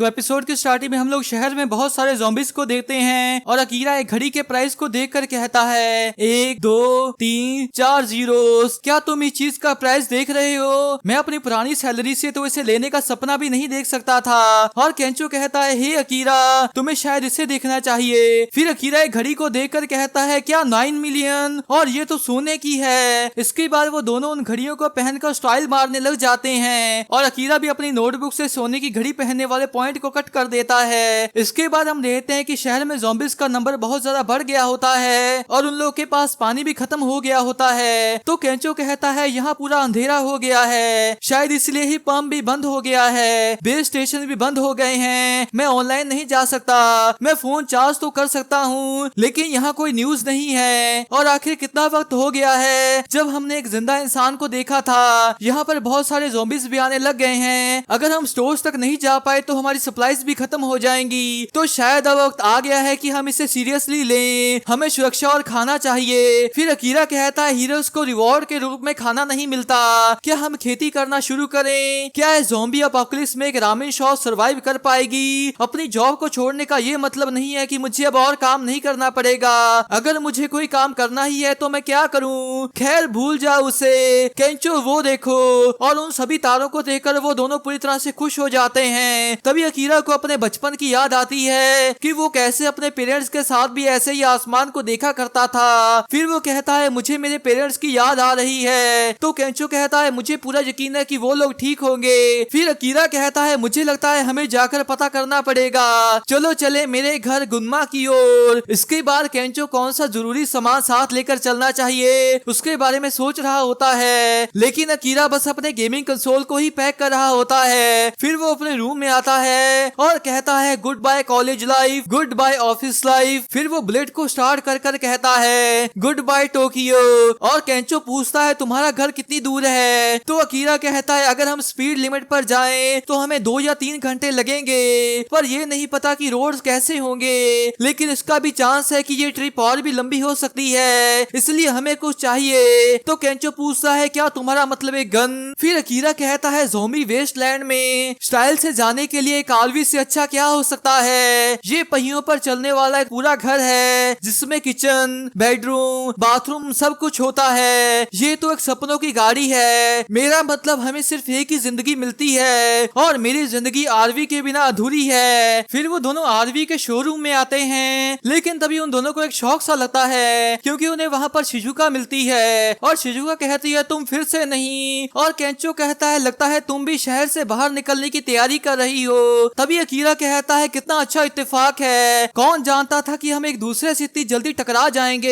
तो एपिसोड की स्टार्टिंग में हम लोग शहर में बहुत सारे ज़ॉम्बीज को देखते हैं और अकीरा एक घड़ी के प्राइस को देखकर कहता है 1 2 3 4 जीरोस। क्या तुम इस चीज का प्राइस देख रहे हो? मैं अपनी पुरानी सैलरी से तो इसे लेने का सपना भी नहीं देख सकता था। और केंचो कहता है हे अकीरा, तुम्हें शायद इसे देखना चाहिए। फिर अकीरा एक घड़ी को देखकर कहता है क्या 9 मिलियन? और ये तो सोने की है। इसके बाद वो दोनों उन घड़ियों को पहनकर स्टाइल मारने लग जाते हैं और अकीरा भी अपनी नोटबुक से सोने की घड़ी पहनने वाले पॉइंट को कट कर देता है। इसके बाद हम देखते हैं कि शहर में ज़ॉम्बीज का नंबर बहुत ज्यादा बढ़ गया होता है और उन लोगों के पास पानी भी खत्म हो गया होता है। तो केंचो कहता है यहाँ पूरा अंधेरा हो गया है, शायद इसलिए ही पंप भी बंद हो गया है, बेस स्टेशन भी बंद हो गए हैं, मैं ऑनलाइन नहीं जा सकता, मैं फोन चार्ज तो कर सकता हूँ लेकिन यहाँ कोई न्यूज नहीं है। और आखिर कितना वक्त हो गया है जब हमने एक जिंदा इंसान को देखा था। यहाँ पर बहुत सारे ज़ॉम्बीज भी आने लग गए हैं। अगर हम स्टोर्स तक नहीं जा पाए तो हमारी सप्लाईज भी खत्म हो जाएंगी। तो शायद अब वक्त आ गया है कि हम इसे सीरियसली लें, हमें सुरक्षा और खाना चाहिए। फिर अकीरा कहता है हीरोज को रिवॉर्ड के रूप में खाना नहीं मिलता, क्या हम खेती करना शुरू करें? क्या इस ज़ॉम्बी अपोकलिप्स में एक रामेन शॉप सर्वाइव कर पाएगी? अपनी जॉब को छोड़ने का ये मतलब नहीं है कि मुझे अब और काम नहीं करना पड़ेगा। अगर मुझे कोई काम करना ही है तो मैं क्या करूं? खैर भूल जाओ उसे। केंचो वो देखो। और उन सभी तारों को देखकर वो दोनों पूरी तरह से खुश हो जाते हैं। तभी अकीरा को अपने बचपन की याद आती है कि वो कैसे अपने पेरेंट्स के साथ भी ऐसे ही आसमान को देखा करता था। फिर वो कहता है मुझे मेरे पेरेंट्स की याद आ रही है। तो केंचो कहता है मुझे पूरा यकीन है कि वो लोग ठीक होंगे। फिर अकीरा कहता है मुझे लगता है हमें जाकर पता करना पड़ेगा, चलो चले मेरे घर गुन्मा की ओर। इसके बाद केंचो कौन सा जरूरी सामान साथ लेकर चलना चाहिए उसके बारे में सोच रहा होता है, लेकिन अकीरा बस अपने गेमिंग कंसोल को ही पैक कर रहा होता है। फिर वो अपने रूम में आता है और कहता है goodbye college life, goodbye office life. फिर वो बुलेट को स्टार्ट कर कर कहता है गुड बाय टोक्यो। और केंचो पूछता है तुम्हारा घर कितनी दूर है? तो अकीरा कहता है अगर हम स्पीड लिमिट पर जाएं तो हमें 2 या 3 घंटे लगेंगे, पर ये नहीं पता कि रोड्स कैसे होंगे, लेकिन इसका भी चांस है कि ये ट्रिप और भी लंबी हो सकती है, इसलिए हमें कुछ चाहिए। तो केंचो पूछता है क्या तुम्हारा मतलब है गन? फिर अकीरा कहता है ज़ॉम्बी वेस्टलैंड में स्टाइल से जाने के लिए एक आरवी से अच्छा क्या हो सकता है? ये पहियों पर चलने वाला एक पूरा घर है जिसमें किचन, बेडरूम, बाथरूम सब कुछ होता है। ये तो एक सपनों की गाड़ी है। मेरा मतलब हमें सिर्फ एक ही जिंदगी मिलती है और मेरी जिंदगी आरवी के बिना अधूरी है। फिर वो दोनों आरवी के शोरूम में आते हैं, लेकिन तभी उन दोनों को एक शौक सा लगता है क्योंकि उन्हें वहाँ पर शिजुका मिलती है। और शिजुका कहती है तुम फिर से नहीं। और केंचो कहता है लगता है तुम भी शहर से बाहर निकलने की तैयारी कर रही हो। तभी अकीरा कहता है कितना अच्छा इत्तेफाक है, कौन जानता था कि हम एक दूसरे से इतनी जल्दी टकरा जाएंगे।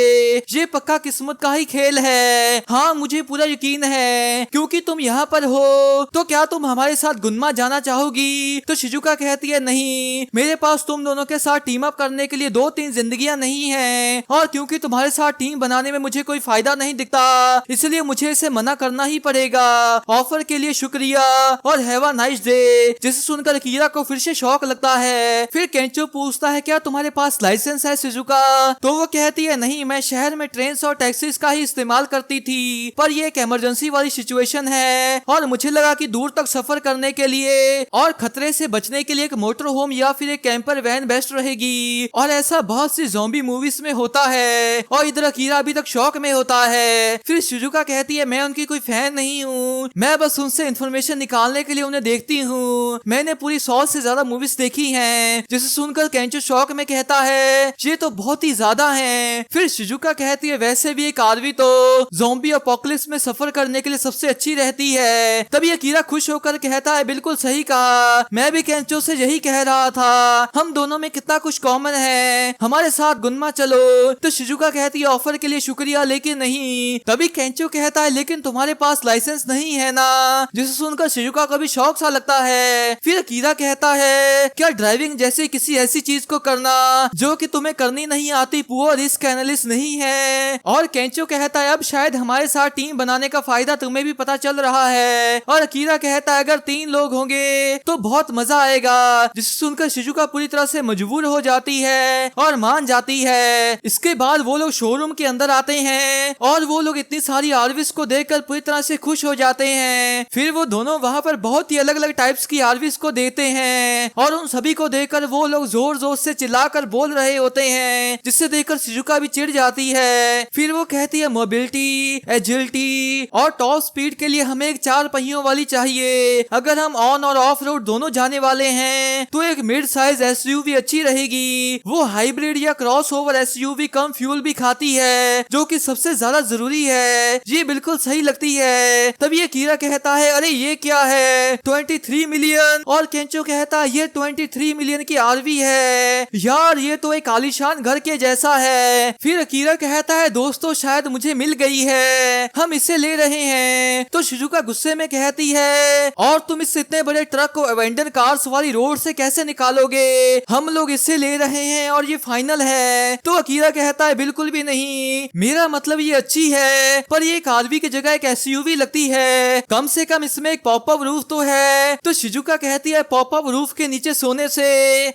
ये पक्का किस्मत का ही खेल है। हाँ मुझे पूरा यकीन है क्योंकि तुम यहाँ पर हो। तो क्या तुम हमारे साथ गुन्मा जाना चाहोगी? तो शिजुका कहती है नहीं, मेरे पास तुम दोनों के साथ टीम अप करने के लिए 2-3 जिंदगियां नहीं है, और क्योंकि तुम्हारे साथ टीम बनाने में मुझे कोई फायदा नहीं दिखता इसलिए मुझे इसे मना करना ही पड़ेगा। ऑफर के लिए शुक्रिया और हैव अ नाइस डे। जिसे सुनकर अकीरा को फिर से शौक लगता है। फिर केंचो पूछता है क्या तुम्हारे पास लाइसेंस है शिजुका? तो वो कहती है नहीं, मैं शहर में ट्रेन और टैक्सीज का ही इस्तेमाल करती थी, पर ये एक इमरजेंसी वाली सिचुएशन है और मुझे लगा कि दूर तक सफर करने के लिए और खतरे से बचने के लिए एक मोटर होम या फिर एक कैंपर वैन बेस्ट रहेगी। और ऐसा बहुत सी ज़ॉम्बी मूवीज में होता है। और इधर अकीरा अभी तक शौक में होता है। फिर शिजुका कहती है मैं उनकी कोई फैन नहीं हूँ, मैं बस उनसे इन्फॉर्मेशन निकालने के लिए उन्हें देखती हूँ, मैंने पूरी 100 से ज्यादा मूवीज देखी हैं। जिसे सुनकर केंचो शौक में कहता है ये तो बहुत ही ज्यादा हैं। फिर शिजुका कहती है वैसे भी एक आरवी तो ज़ॉम्बी अपोकलिप्स में सफर करने के लिए सबसे अच्छी रहती है। तभी अकीरा खुश होकर कहता है बिल्कुल सही कहा, मैं भी केंचो से यही कह रहा था, हम दोनों में कितना कुछ कॉमन है, हमारे साथ गुन्मा चलो। तो शिजुका कहती है ऑफर के लिए शुक्रिया लेकिन नहीं। तभी केंचो कहता है लेकिन तुम्हारे पास लाइसेंस नहीं है ना। जिसे सुनकर शिजुका को भी शौक सा लगता है। फिर अकीरा कहता है क्या ड्राइविंग जैसे किसी ऐसी चीज को करना जो कि तुम्हें करनी नहीं आती पुअर रिस्क एनालिस्ट नहीं है। और केंचो कहता है अब शायद हमारे साथ टीम बनाने का फायदा तुम्हें भी पता चल रहा है। और अकीरा कहता है अगर 3 लोग होंगे तो बहुत मजा आएगा। जिसे सुनकर शिजुका पूरी तरह से मजबूर हो जाती है और मान जाती है। इसके बाद वो लोग शोरूम के अंदर आते हैं और वो लोग इतनी सारी आरवीज को देखकर पूरी तरह से खुश हो जाते हैं। फिर वो दोनों वहाँ पर बहुत ही अलग अलग टाइप्स की आरवीज को देते हैं और उन सभी को देखकर वो लोग जोर जोर से चिल्लाकर बोल रहे होते हैं, जिससे देखकर शिजुका भी चिढ़ जाती है। फिर वो कहती है मोबिलिटी, एजिलिटी और टॉप स्पीड के लिए हमें एक 4 पहियों वाली चाहिए। अगर हम ऑन और ऑफ रोड दोनों जाने वाले हैं तो एक मिड साइज एसयूवी अच्छी रहेगी। वो हाइब्रिड या क्रॉस ओवर एसयूवी कम फ्यूल भी खाती है, जो कि सबसे ज्यादा जरूरी है। ये बिल्कुल सही लगती है। तभी ये कीरा कहता है अरे ये क्या है 23 मिलियन, और केंचो कहता है ये 23 मिलियन की आरवी है यार, ये तो एक आलीशान घर के जैसा है। फिर कीरा कहता है दोस्तों शायद मुझे मिल गई है, हम इसे ले रहे हैं। तो शिजुका गुस्से में कहती है और तुम इस इतने बड़े ट्रक को एवेंडर कार्स वाली रोड से कैसे निकालोगे, हम लोग इसे ले रहे हैं और ये फाइनल है। तो अकीरा कहता है बिल्कुल भी नहीं, मेरा मतलब ये अच्छी है पर ये एक आरवी की जगह एक एसयूवी लगती है, कम से कम इसमें एक पॉपअप रूफ तो है। तो शिजुका कहती है पॉपअप रूफ के नीचे सोने से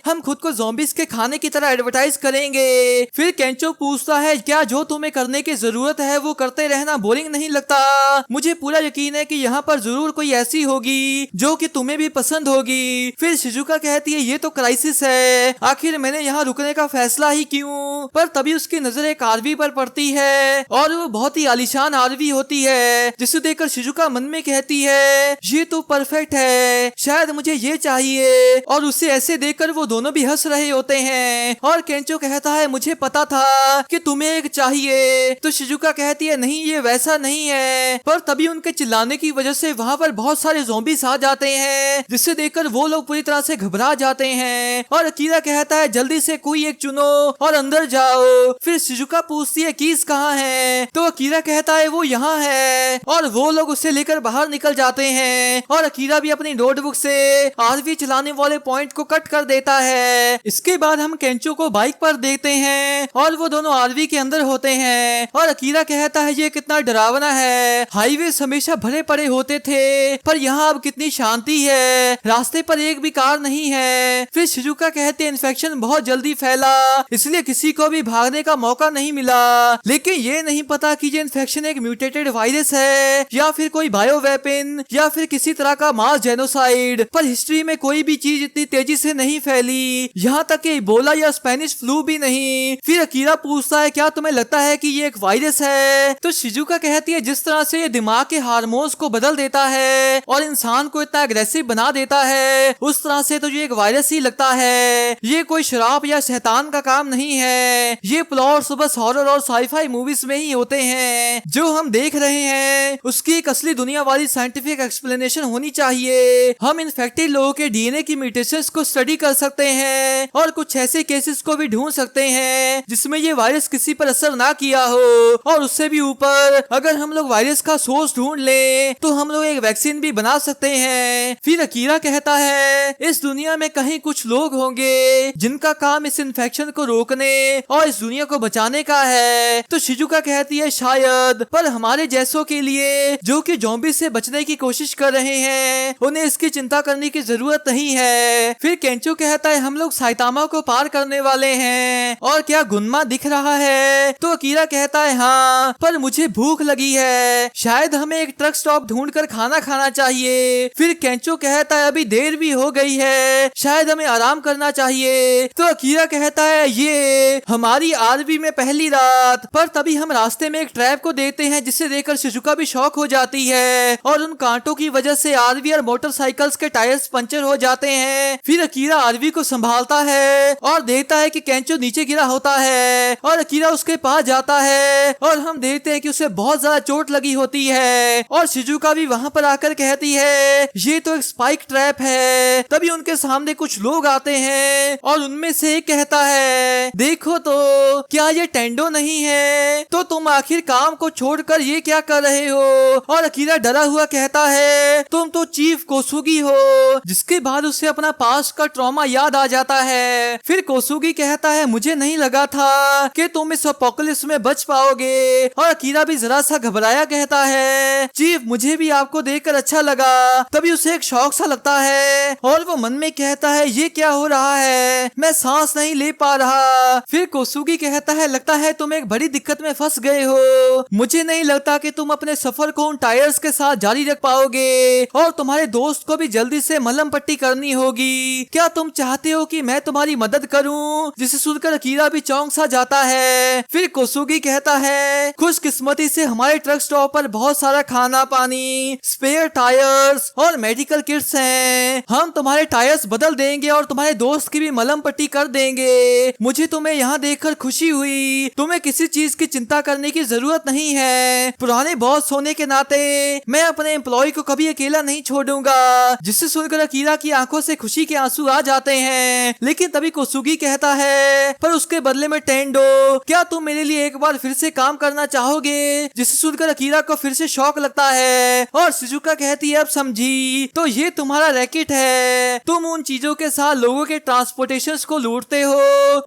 हम खुद को ज़ॉम्बीज के खाने की तरह एडवर्टाइज करेंगे। फिर केंचो पूछता है क्या जो तुम्हें करने की जरूरत है वो करते रहना बोरिंग नहीं लगता? मुझे पूरा यकीन है कि यहाँ पर जरूर कोई ऐसी होगी जो कि तुम्हें भी पसंद होगी। फिर शिजुका कहती है ये तो क्राइसिस है, आखिर मैंने यहाँ रुकने का फैसला ही क्यों? पर तभी उसकी नजर एक आरवी पर पड़ती है और वो बहुत ही आलीशान आरवी होती है, जिसे देखकर शिजुका मन में कहती है ये तो परफेक्ट है, शायद मुझे ये चाहिए। और उसे ऐसे देखकर वो दोनों भी हंस रहे होते हैं और केंचो कहता है मुझे पता था कि तुम्हें एक चाहिए। तो शिजुका कहती है नहीं ये वैसा नहीं है। पर तभी उनके चिल्लाने की वजह से वहाँ पर बहुत सारे ज़ॉम्बीज आ जाते हैं, जिससे देखकर वो लोग पूरी तरह से घबरा जाते हैं। और अकीरा कहता है जल्दी से कोई एक चुनो और अंदर जाओ। फिर शिजुका पूछती है कीज कहाँ है? तो अकीरा कहता है वो यहाँ है, और वो लोग उसे लेकर बाहर निकल जाते हैं। और अकीरा भी अपनी नोटबुक से आरवी चलाने वाले पॉइंट को कट कर देता है। इसके बाद हम केंचो को बाइक पर देखते हैं और वो दोनों आरवी के अंदर होते हैं। और अकीरा कहता है ये कितना डरावना है, हाईवे हमेशा भरे पड़े होते थे पर यहाँ अब कितनी शांति है, रास्ते पर एक भी कार नहीं है। फिर शिजुका कहते हैं इन्फेक्शन बहुत जल्दी फैला, इसलिए किसी को भी भागने का मौका नहीं मिला। लेकिन ये नहीं पता कि ये इन्फेक्शन एक म्यूटेटेड वायरस है या फिर कोई बायो वेपन या फिर किसी तरह का मास जेनोसाइड। पर हिस्ट्री में कोई भी चीज इतनी तेजी से नहीं फैली, यहाँ तक कि इबोला या स्पेनिश फ्लू भी नहीं। फिर अकीरा पूछता है क्या तुम्हें लगता है कि ये एक वायरस है? तो शिजुका कहती है जिस तरह से ये दिमाग के हार्मोन्स को बदल देता है और इंसान को इतना एग्रेसिव बना देता है, उस तरह से तो ये एक वायरस ही लगता है। ये कोई शराब या शैतान का काम नहीं है, ये प्लॉट्स बस हॉरर और साईफाई मूवीज में ही होते हैं। जो हम देख रहे हैं उसकी एक असली दुनिया वाली साइंटिफिक एक्सप्लेनेशन होनी चाहिए। हम इन्फेक्टेड लोगों के डीएनए की म्यूटेशंस को स्टडी कर सकते हैं और कुछ ऐसे केसेस को भी ढूंढ सकते हैं जिसमें ये वायरस किसी पर असर ना किया हो। और उससे भी ऊपर अगर हम लोग वायरस का सोर्स ढूंढ ले तो हम लोग एक वैक्सीन भी बना सकते हैं। फिर अकीरा कहता है इस दुनिया में कहीं कुछ लोग होंगे जिनका काम इस इन्फेक्शन को रोकने और इस दुनिया को बचाने का है। तो शिजुका कहती है शायद, पर हमारे जैसों के लिए जो कि ज़ॉम्बी से बचने की कोशिश कर रहे हैं उन्हें इसकी चिंता करने की जरूरत नहीं है। फिर केंचो कहता है हम लोग साइतामा को पार करने वाले हैं और क्या गुन्मा दिख रहा है? तो अकीरा कहता है हाँ, पर मुझे भूख लगी है, शायद हमें एक ट्रक स्टॉप ढूंढकर खाना खाना चाहिए। फिर केंचो कहता है अभी देर भी हो गई है, शायद हमें आराम करना चाहिए। तो अकीरा कहता है ये हमारी आरवी में पहली रात। पर तभी हम रास्ते में एक ट्रैप को देखते हैं जिसे देखकर शिजुका भी शॉक हो जाती है और उन कांटों की वजह से आरवी और मोटरसाइकिल्स के टायर्स पंचर हो जाते हैं। फिर अकीरा आरवी को संभालता है और देखता है कि केंचो नीचे गिरा होता है और अकीरा उसके पास जाता है और हम देखते हैं कि उसे बहुत ज्यादा चोट लगी होती है। और शिजुका भी वहां पर आकर कहती है ये तो एक स्पाइक ट्रैप है। तभी उनके सामने कुछ लोग आते हैं और उनमें से एक कहता है देखो तो क्या ये टेंडो नहीं है? तो तुम आखिर काम को छोड़कर ये क्या कर रहे हो? और अकीरा डरा हुआ कहता है तुम तो चीफ कोसुगी हो। जिसके बाद उसे अपना पास्ट का ट्रॉमा याद आ जाता है। फिर कोसुगी कहता है मुझे नहीं लगा था कि तुम इस एपोकलिप्स में बच पाओगे। और अकीरा भी जरा सा घबराया कहता है चीफ मुझे भी आपको देखकर अच्छा लगा। तभी उसे एक शौक सा लगता है और वो मन में कहता है ये क्या हो रहा है, मैं सांस नहीं ले पा रहा। फिर कोसुगी कहता है लगता है तुम एक बड़ी दिक्कत में फंस गए हो, मुझे नहीं लगता कि तुम अपने सफर को उन टायर्स के साथ जारी रख पाओगे और तुम्हारे दोस्त को भी जल्दी से मलहम पट्टी पट्टी करनी होगी। क्या तुम चाहते हो कि मैं तुम्हारी मदद करूं? जिसे सुनकर अकीरा भी चौंक सा जाता है। फिर कोसुगी कहता है, खुशकिस्मती से हमारे ट्रक स्टॉप पर बहुत सारा खाना पानी, स्पेयर टायर्स और मेडिकल किट्स हैं। हम तुम्हारे टायर्स बदल देंगे और तुम्हारे दोस्त की भी मलहम पट्टी कर देंगे। मुझे तुम्हें यहाँ देखकर खुशी हुई। तुम्हें किसी चीज की चिंता करने की जरूरत नहीं है। पुराने बॉस होने के नाते मैं अपने एम्प्लॉय को कभी अकेला नहीं छोड़ूंगा। जिसे सुनकर अकीरा की आंखों से खुशी के आंसू आ जाते हैं। लेकिन तभी कोसुगी कहता है, पर उसके बदले में टेंडो, क्या तुम मेरे लिए एक बार फिर से काम करना चाहोगे? जिसे सुनकर अकीरा को फिर से शौक लगता है और शिजुका कहती है, अब समझी, तो ये तुम्हारा रैकेट है। तुम उन चीजों के साथ लोगों के ट्रांसपोर्टेशन को लूटते हो,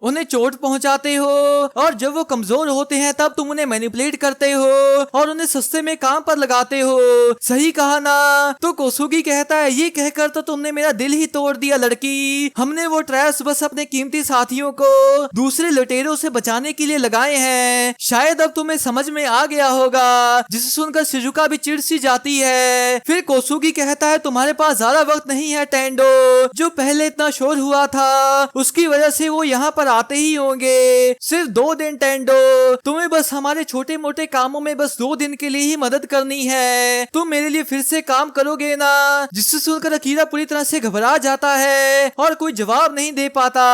उन्हें चोट पहुंचाते हो और जब वो कमजोर होते हैं तब तुम उन्हें मैनिपुलेट करते हो और उन्हें सस्ते में काम पर लगाते हो। सही कहा ना? तो कोसुगी कहता है, ये कहकर तो तुमने मेरा दिल ही तोड़ दिया लड़की। हमने वो ट्रैप्स बस अपने कीमती साथियों को दूसरे लुटेरों से बचाने के लिए लगाए हैं। शायद अब तुम्हें समझ में आ गया होगा। जिसे सुनकर शिजुका भी चिढ़ सी जाती है। फिर कोसुगी कहता है, तुम्हारे पास ज्यादा वक्त नहीं है टेंडो। जो पहले इतना शोर हुआ था उसकी वजह से वो यहाँ पर आते ही होंगे। सिर्फ 2 दिन टेंडो, तुम्हें बस हमारे छोटे मोटे कामों में बस 2 दिन के लिए ही मदद करनी है। तुम मेरे लिए फिर से काम करोगे ना? जिससे सुनकर अकीरा पूरी तरह से घबरा जाता है और कोई जवाब नहीं दे पाता।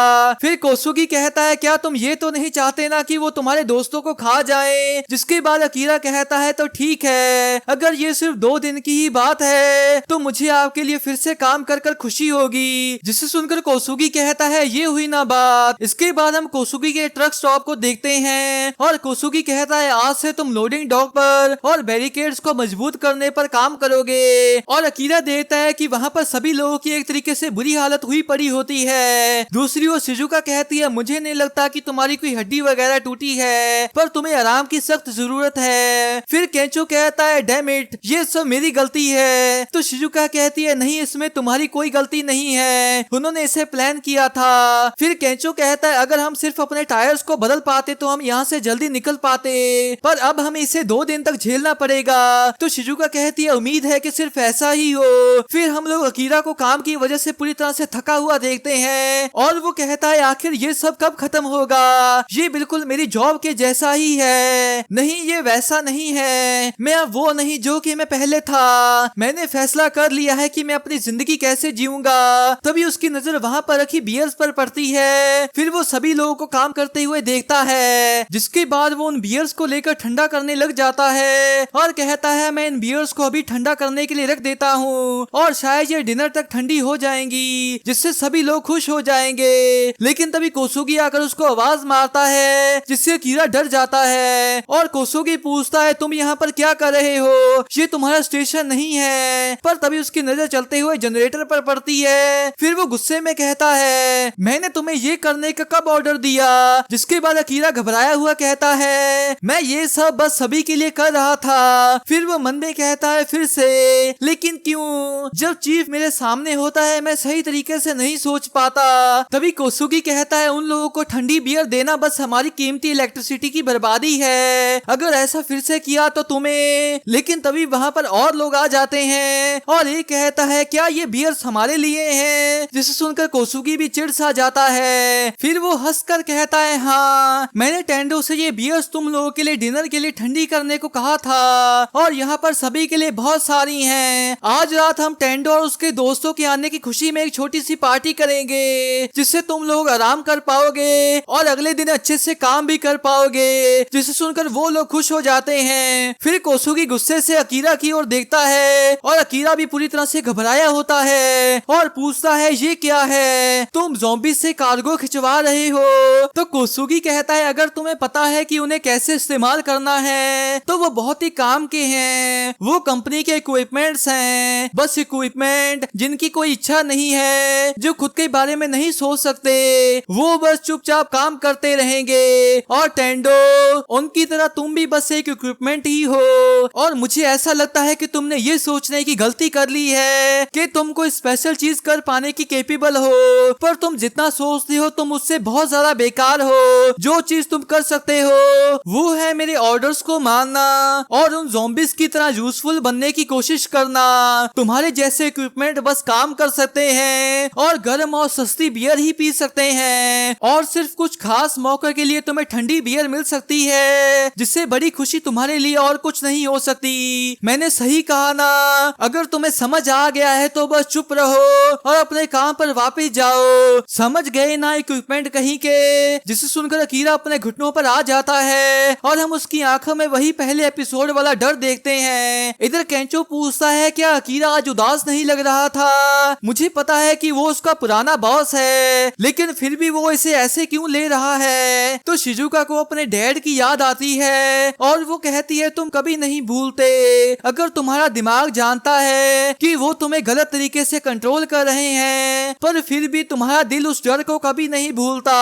फिर कोसुगी कहता है, क्या तुम ये तो नहीं चाहते ना कि वो तुम्हारे दोस्तों को खा जाए? जिसके बाद अकीरा कहता है, तो ठीक है, अगर ये सिर्फ 2 दिन की ही बात है तो मुझे आपके लिए फिर से काम कर कर खुशी होगी। जिसे सुनकर कोसुगी कहता है, ये हुई ना बात। इसके बाद हम कोसुगी के ट्रक स्टॉप को देखते हैं और कोसुगी कहता है, आज से तुम लोडिंग डॉक पर और बैरिकेड्स को मजबूत करने पर काम करोगे। और अकीरा देखता है कि वहाँ पर सभी लोगों की एक तरीके से बुरी हालत हुई पड़ी होती है। दूसरी ओर शिजुका कहती है, मुझे नहीं लगता कि तुम्हारी कोई हड्डी वगैरह टूटी है, पर तुम्हें आराम की सख्त जरूरत है। फिर केंचो कहता है, डैम इट, ये सब मेरी गलती है। तो शिजुका कहती है, नहीं, इसमें तुम्हारी कोई गलती नहीं है, उन्होंने इसे प्लान किया था। फिर केंचो कहता है, अगर हम सिर्फ अपने टायर्स को बदल पाते तो हम यहाँ से जल्दी निकल पाते, पर अब हमें इसे 2 दिन तक झेलना पड़ेगा। तो शिजुका कहती है, उम्मीद है कि सिर्फ ऐसा ही हो। फिर हम लोग अकीरा को काम की वजह से पूरी तरह से थका हुआ देखते हैं और वो कहता है, आखिर ये सब कब खत्म होगा? ये बिल्कुल मेरी जॉब के जैसा ही है। नहीं, ये वैसा नहीं है। मैं अब वो नहीं जो कि मैं पहले था। मैंने फैसला कर लिया है कि मैं अपनी जिंदगी कैसे जीऊंगा। तभी उसकी नजर वहाँ पर रखी बियर्स पर पड़ती है। फिर वो सभी लोगों को काम करते हुए देखता है, जिसके बाद वो उन बियर्स को लेकर ठंडा करने लग जाता है और कहता है, मैं इन बियर्स को अभी ठंडा करने के लिए रख देता हूँ और शायद ये डिनर तक ठंडी हो जाएंगी, जिससे सभी लोग खुश हो जाएंगे। लेकिन तभी कोसुगी आकर उसको आवाज मारता है, जिससे अकीरा डर जाता है और कोसुगी पूछता है, तुम यहाँ पर क्या कर रहे हो? ये तुम्हारा स्टेशन नहीं है। पर तभी उसकी नजर चलते हुए जनरेटर पर पड़ती है। फिर वो गुस्से में कहता है, मैंने तुम्हें ये करने का कब ऑर्डर दिया? जिसके बाद अकीरा घबराया हुआ कहता है, मैं ये सब बस सभी के लिए कर रहा था। फिर वो मन में कहता है, फिर से लेकिन क्यों? जब चीफ मेरे सामने होता है मैं सही तरीके से नहीं सोच पाता। तभी कोसुगी कहता है, उन लोगों को ठंडी बियर देना बस हमारी कीमती इलेक्ट्रिसिटी की बर्बादी है। अगर ऐसा फिर से किया तो तुम्हें। लेकिन तभी वहाँ पर और लोग आ जाते हैं और एक कहता है, क्या ये बियर्स हमारे लिए हैं? जिसे सुनकर कोसुगी भी चिढ़ सा जाता है। फिर वो हंसकर कहता है, हाँ, मैंने टेंडो से ये बियर्स तुम लोगों के लिए डिनर के लिए ठंडी करने को कहा था और यहाँ पर सभी के लिए बहुत सारी हैं। आज रात हम टेंडो और उसके दोस्तों के आने की खुशी में एक छोटी सी पार्टी करेंगे, जिससे तुम लोग आराम कर पाओगे और अगले दिन अच्छे से काम भी कर पाओगे। जिसे सुनकर वो लोग खुश हो जाते हैं। फिर कोसुगी गुस्से से अकीरा की ओर देखता है और अकीरा भी पूरी तरह से घबराया होता है और पूछता है, ये क्या है? तुम ज़ॉम्बी से कार्गो खिंचवा रहे हो? तो कोसुगी कहता है, अगर तुम्हें पता है कि उन्हें कैसे इस्तेमाल करना है तो वो बहुत ही काम के हैं। वो कंपनी के इक्विपमेंट्स हैं, बस इक्विपमेंट जिनकी कोई इच्छा नहीं है, जो खुद के बारे में नहीं सोच सकते। वो बस चुपचाप काम करते रहेंगे और टेंडो, उनकी तरह तुम भी बस एक इक्विपमेंट ही हो। और मुझे ऐसा लगता है कि तुमने ये सोचने की गलती कर ली है कि तुम कोई स्पेशल चीज कर पाने की कैपेबल हो, पर तुम जितना सोचते हो तुम उससे बहुत ज्यादा बेकार हो। जो चीज तुम कर सकते हो वो है मेरे ऑर्डर्स को मानना और उन ज़ॉम्बीज की तरह यूजफुल बनने की कोशिश करना। तुम्हारे जैसे इक्विपमेंट बस काम कर सकते हैं और गर्म और सस्ती बियर ही पी सकते हैं और सिर्फ कुछ खास मौके के लिए तुम्हें ठंडी बियर मिल सकती है, जिससे बड़ी खुशी तुम्हारे लिए और कुछ नहीं हो सकती। मैंने सही कहा ना? अगर तुम्हें समझ आ गया है तो बस चुप रहो और अपने काम पर वापस जाओ। समझ गए ना इक्विपमेंट कहीं के? जिसे सुनकर अकीरा अपने घुटनों पर आ जाता है और हम उसकी आंखों में वही पहले एपिसोड वाला डर देखते हैं। इधर केंचो पूछता है क्या अकीरा आज उदास नहीं लग रहा था? मुझे पता है कि वो उसका पुराना बॉस है, लेकिन फिर भी वो इसे ऐसे क्यों ले रहा है? तो शिजुका को अपने डैड की याद आती है और वो कहती है तुम कभी नहीं भूलते। अगर तुम्हारा दिमाग जानता है कि वो तुम्हें गलत तरीके से कंट्रोल कर रहे हैं, पर फिर भी तुम्हारा दिल उस डर को कभी नहीं भूलता।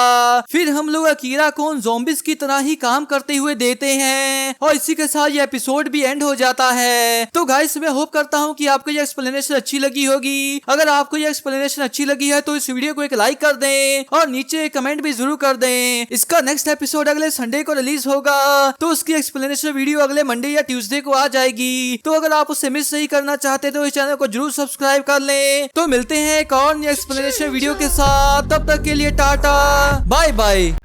फिर हम लोग अकीरा को उन ज़ॉम्बीज़ की तरह ही काम करते हुए देते हैं और इसी के साथ ये एपिसोड भी एंड हो जाता है। तो गाइस मैं होप करता हूँ कि आपको ये एक्सप्लेनेशन अच्छी लगी होगी। अगर आपको ये एक्सप्लेनेशन अच्छी लगी है तो इस वीडियो को एक लाइक कर दें और नीचे कमेंट भी जरूर कर दें। इसका नेक्स्ट एपिसोड अगले संडे को रिलीज होगा, तो उसकी एक्सप्लेनेशन वीडियो अगले मंडे या ट्यूसडे को आ जाएगी। तो अगर आप उसे मिस नहीं करना चाहते तो इस चैनल को जरूर सब्सक्राइब कर लें। तो मिलते हैं एक और नई एक्सप्लेनेशन वीडियो के साथ, तब तक के लिए टाटा बाय बाय।